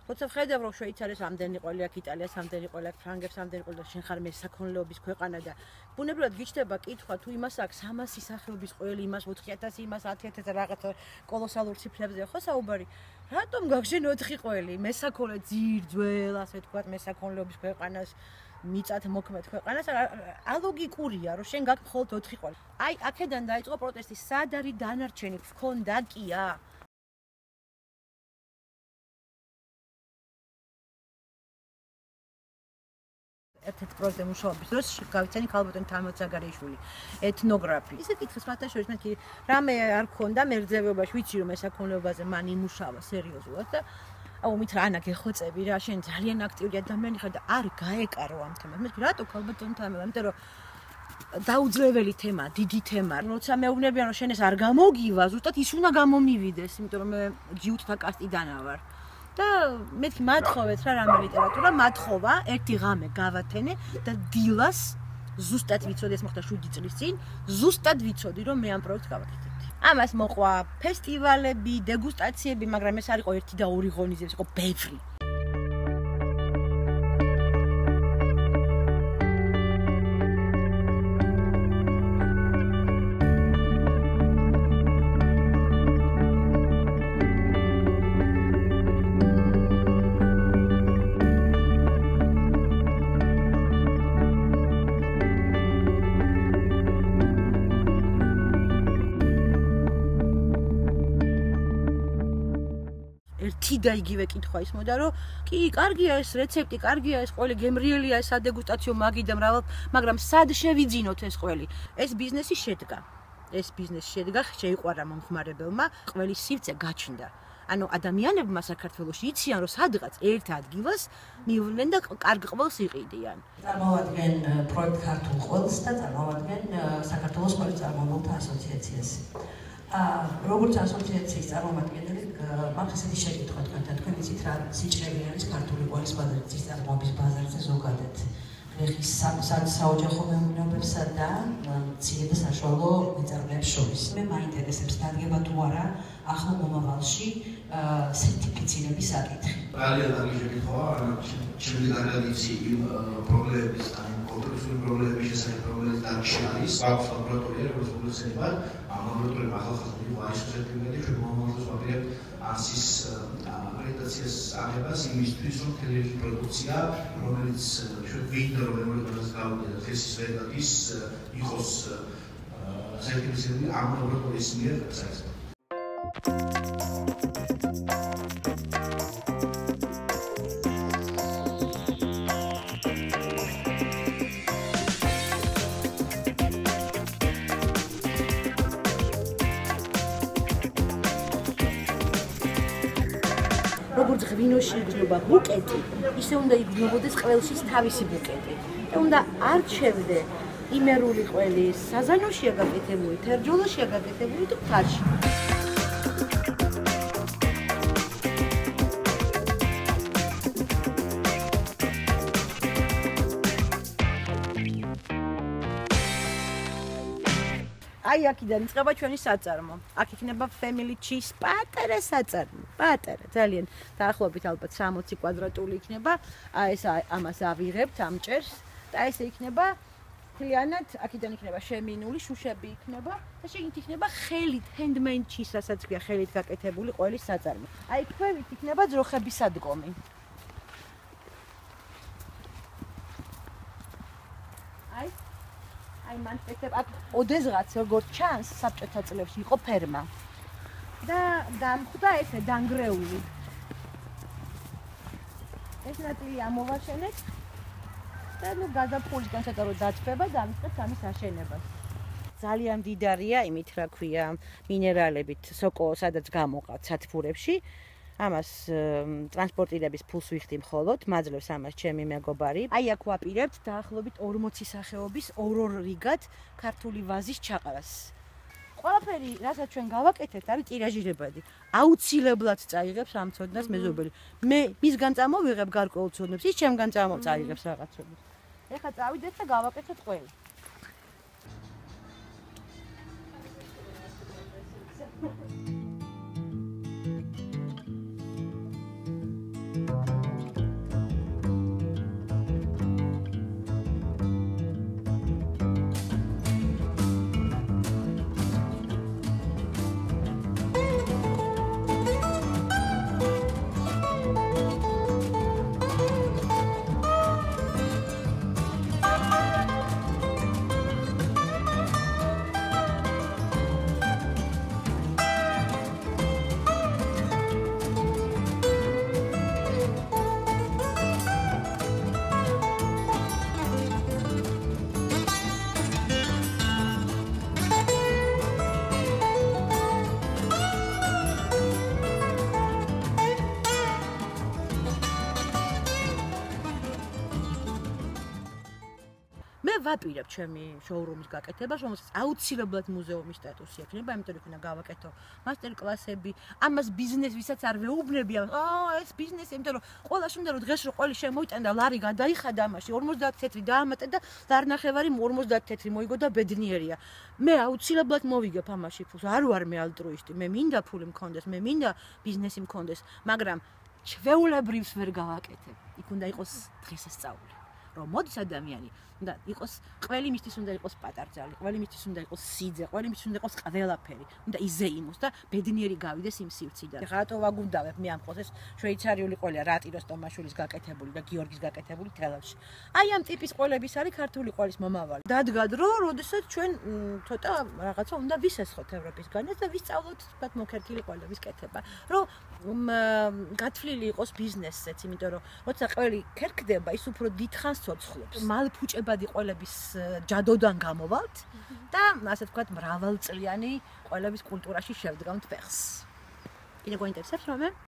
როცა ვხედავ რომ შვეიცარიას ამდენი ყველი აქვს, იტალიას ამდენი ყველი აქვს, ფრანგებს ამდენი ყველი და შენ ხარ მესაქონლეობის ქვეყანა და ბუნებრივად გიჩნდება კითხვა თუ იმას აქვს 300 სახეობის ყველი, имас 4000, имас 10000 რაღაცა კოლოსალურ ციფრებზე ხო საუბარი. რატომ გაქვს შენ 4 ყველი? მესაქონლე ძირძველ, ასე თქვა, მესაქონლეობის ქვეყანას მიწათ მოქმედ ქვეყანას ალოგიკურია რომ შენ გაქვს მხოლოდ 4 ყველი. აი, აქედან დაიწყო პროტესტი, სად არის დანარჩენი? გქონდა კია? ერთ-ერთ პროექტზე მუშაობის დროს გავიცანი ქალბატონი თამარ ზაგარიშვილი, ეთნოგრაფი. ისე კითხეს მათ შორის მეთქი რამე არ ქონდა მერძევებაში, ვიცი რომ მესაქონლეობაზე მან იმუშავა სერიოზულად და აუ მით რა ანა გეხოცები რა, შენ ძალიან აქტიური ადამიანი ხარ და არ გაეკარო ამ თემას. მეთქი რატო ქალბატონი თამარ, ამიტომ რომ დაუძლეველი თემა, დიდი თემა. როცა მეუბნებიან რომ შენ ეს არ გამოგივა, ზუსტად ის უნდა გამომივიდეს, იმიტომ რომ მე ჯიუტთა კასტიდანა ვარ. და მეთქი მათხოვეთ რა რამე ლიტერატურა მათხოვა ერთი ღამე გავათენე და დილას ზუსტად ვიცოდი ეს მოხდა 7 წლის წინ ზუსტად ვიცოდი რომ მე ამ პროექტს გავაკეთებდი ამას მოყვა ფესტივალები დეგუსტაციები მაგრამ ეს არ იყო ერთი და ორი ღონისძიება იყო ბევრი და იგივე კითხვა ისმოდა რომ კი კარგია ეს რეცეპტი, კარგია ეს ყველი გემრიელია ეს სადეგუსტაციო მაგიდა მაგრამ სად შევიძინოთ ეს ყველი? ეს ბიზნესი შედგა. ეს ბიზნესი შედგა, შეიყვარა მომხმარებელმა, ყველის სივრცე გაჩნდა. ანუ ადამიანებმა საქართველოში იციან რომ სადღაც ერთ ადგილას მივლენ და კარგ ყველს იყიდიან. წარმოვადგენ პროექტ ქართულ ყველს და წარმოვადგენ საქართველოს ყველის წარმომადგენელთა ასოციაციას. როგორც ასოციაციის წარმომადგენელი მაქვს ესეთი შეკითხვა თქვენ იცით რა სიჭრელი არის ქართული ყველის ბაზრის წარმოების ბაზარზე ზოგადად გლეხის საოჯახო მეურნეობებსა და მცირე და საშუალო მეწარმეებს შორის. მე მაინტერესებს დადგება თუ არა ახლო მომავალში სერტიფიცირების საკითხი. ძალიან კარგი შეკითხვა, ჩემი გარდაცი იმ პრობლემების და იმ კონკრეტული პრობლემების შესახებ პრობლემის დარგში არის. აქვს ლაბორატორია, როგორც მოგხსენებათ, ამ ლაბორატორიამ ახალგაზრდა იყო ISO სერტიფიკატი, ჩვენ მომავალს ვაპირებთ ANSI-ის აკრედიტაციას აღებას იმისთვის, რომ თელევიზიის პროდუქცია, რომელიც ჩვენ გვინდა რომ ევროპას გავიდეთ თესის ვერგატის იყოს სერტიფიცირებული ამ ლაბორატორიის მიერ საერთოდ. როგორც ღვინოში იგრძნობა ბუკეტი, ისე უნდა იგრძნობოდეს ყველშიც თავისი ბუკეტი. და უნდა არჩევდე იმერული ყველი, საზანოშია გაკეთებული, თერჯოლაშია გაკეთებული თუ ფარში. აი აქედან იწყება ჩვენი საწარმო. აქ იქნება family cheese პატარა საწარმო. პატარა, ძალიან დაახლოებით ალბათ 60 კვადრატული იქნება. ეს ამას ავიღებთ ამ ჭერს და ესე იქნება მთლიანად აქედან იქნება შემინული, შუშები იქნება და შეგით იქნება ხელით handmade cheese, რასაც ქვია ხელით გაკეთებული ყველის საწარმო. აი ქვევით იქნება ძროხების სადგომი. აი მან ფეთებ აქ ოდესღაც როგორც ჩანს საბჭოთა წლებში იყო ფერმა და დამხვდა ესე დანგრეული ეს ნაწილი ამოვაშენეთ და ნუ გაზაფხულისგან ცოტა რომ დაწვება დავიწყებთ ამის აშენებას ძალიან დიდარია იმით რა ქვია მინერალებით სოკო სადაც გამოყავთ სათბურებში ამას ტრანსპორტირების ფულს ვიხდი მხოლოდ, მაძლევს ამას ჩემი მეგობარი. აი აქ ვაპირებთ დაახლოებით 40 სახეობის ორ რიგად ქართული ვაზის ჩაყრას. ყველაფერი, რასაც ჩვენ გავაკეთებთ, არის ტირაჟირებადი. აუცილებლად წაიღებს ამ ცოდნას მეზობელი. მე მისგან წამოვიღებ გარკვეულ ცოდნებს, ის ჩემგან წაიღებს რაღაცებს. ეხლა წავიდეთ და გავაკეთოთ ყველი. ვაპირებ ჩემი შოურუმის გაკეთებას, რომელსაც აუცილებლად მუზეუმის სტატუსი ექნება, იმიტომ რომ იქნა გავაკეთო მასტერკლასები, ამას ბიზნესისაც არ ვეუბნებია. ეს ბიზნესი, იმიტომ რომ ყველას უნდა რომ დღეს რო ყველი შემოიტანდა ლარი გადაიხადა ამაში 50 თეთრი დაამატე და ლარნახევარი 50 თეთრი მოიგო და ბედნიერია. მე აუცილებლად მოვიგებ ამაში ფულს. არ ვარ მე ალტრუისტი, მე მინდა ფული მქონდეს, მე მინდა ბიზნესი მქონდეს, მაგრამ ჩვეულებრივს ვერ გავაკეთებ. იქ უნდა იყოს დღესასწაული. რომ მოდის ადამიანი, უნდა იყოს ყველი მისთვის უნდა იყოს პატარძალი, ყველი მისთვის უნდა იყოს სიძე, ყველი მისთვის უნდა იყოს ყველაფერი, უნდა იზეიმოს და ბედნიერი გავიდეს იმ სივრციდან. რატო ვაგუნდავებ მე ამ ყოს ეს შვეიცარიული ყოლია რატიროს ტომაშვილის გაკეთებული და გიორგის გაკეთებული თელავში. აი ამ ტიპის ყოლების არის ქართული ყოლის მომავალი. დადგა დრო, როდესაც ჩვენ ცოტა რაღაცა უნდა ვისესხოთ ევროპისგანაც და ვისწავლოთ თქვათ მოკერქილი ყოლების კეთება, რომ გათვლილი იყოს ბიზნესზეც, იმიტომ რომ როცა ყველი ქერქდება, ის უფრო დიდხანს ცოცხლობს. მალფუჭებადი ყოლების ჯადოდან გამოვალთ და ასე ვთქვათ მრავალწლიანი ყოლების კულტურაში შევდგამთ ფეხს. კიდე გვაინტერესებს რომე?